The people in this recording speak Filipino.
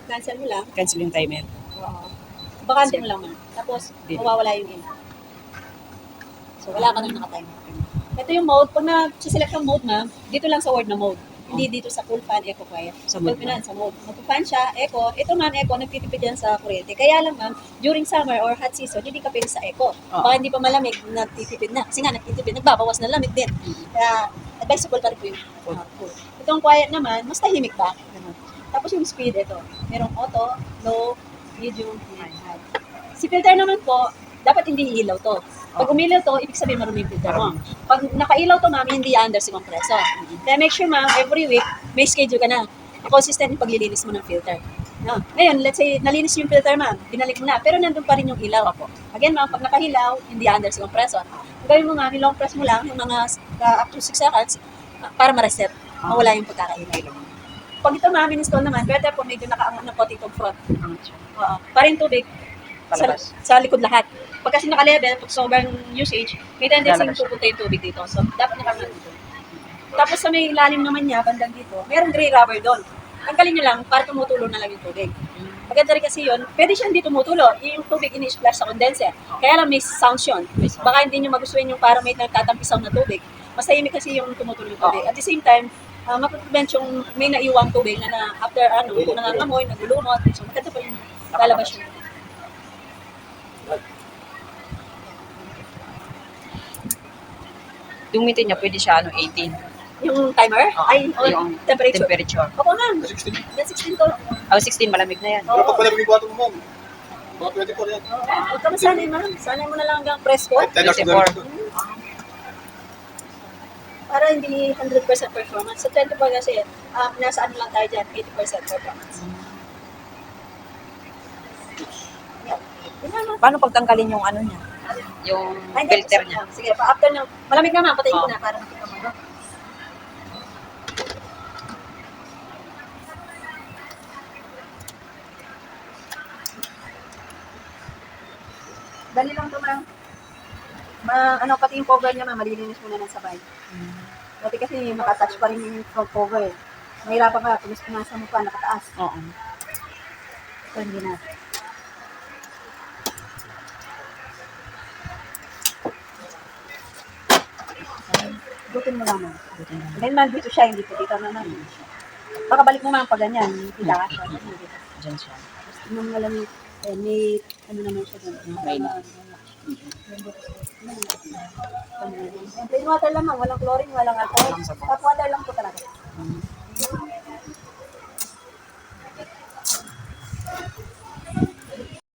cancel mo lang. Cancel yung timer. Oo. Bakante mo lang man. Tapos, mawawala yung ilaw. So, wala ka nang naka-timer. Ito yung mode. Pag na-select ang mode, ma'am, dito lang sa word na mode. Hindi dito sa full fan, eco, quiet. Sa mode Pag sa mode. Mag-fan siya, eco. Ito, ma'am, eco, nagtitipid yan sa kuryente. Kaya lang, ma'am, during summer or hot season, hindi ka pwede sa eco. Baka hindi pa malamig, nagtitipid na. Kasi nga, nagtitipid, nagbabawas ng lamig din. Kaya, advisable pa rin po yung full. Itong quiet naman, mas tahimik ba? Tapos yung speed, ito. Merong auto, low, medium, high. Si filter naman po, dapat hindi ilaw to. Pag umilaw to, ibig sabihin marumi yung filter mo. Pag nakailaw to, ma'am, hindi under si compressor. Kaya make sure, ma'am, every week, may schedule ka na. Consistent yung paglilinis mo ng filter. No. Ngayon, let's say, nalinis yung filter, ma'am, binalik mo na, pero nandun pa rin yung ilaw. Again, ma'am, pag nakahilaw, hindi under si compressor. Ang gawin mo, ma'am, long press mo lang, yung mga up to 6 seconds, para ma-reset. Mawala yung pagkakailaw. Pag ito, ma'am, install naman, better po medyo nakaangat na po itong front. Para yung tubig, sa likod lahat. Pag kasi naka-level, pag sobrang usage, may tendency pupunta yung tubig dito. So, dapat nakaangat dito. Tapos sa may ilalim naman niya, bandang dito, merong gray rubber doon. Tanggalin nyo lang para tumutulo na lang yung tubig. Maganda rin kasi yun, pwede siya hindi tumutulo. Yung tubig ini-splash sa condenser. Kaya lang may sounds yun. Baka hindi nyo magustuhin yung para may nagtatampisaw na tubig. Mas tahimik kasi yung tumutulo yung tubig. At the same time, mapaprevent yung may naiwang tubig na after nangangamoy, naglulumot. So maganda pa yung lalabas yun. Yung meter niya, pwede siya 18. Yung timer? Ay, yung temperature. Opo, ma'am. 16 to. 16, malamig na yan. Pero pag malamig yung kwarto mo, ma'am, mga 24 yan. Huwag ka masanay, ma'am. Sanay mo na lang hanggang presko. 24. Para hindi 100% performance. So, 24 kasi, nasa ano lang tayo dyan, 80% performance. Paano pagtanggalin yung ano niya? Yung filter niya? Sige, after na, malamig naman, patayin ko na para makita mo. Dali lang ito, ma'am. Pati yung cover niya, ma'am, malilinis muna ng sabay. Dati kasi makatouch pa rin yung front cover. Mahirapan ka, kung pinasa mo pa, nakataas. Oo. So, hindi na. Butin mo lang, ma'am. Then, ma'am, dito siya, hindi po dito na naman. Baka balik mo, ma'am, pag ganyan. Hindi ka siya. Diyan siya. Tingnan mo lang yung may ano naman siya doon. May na. Plain water lang, ma'am. Walang chlorine, walang alcohol. Tap water lang po talaga.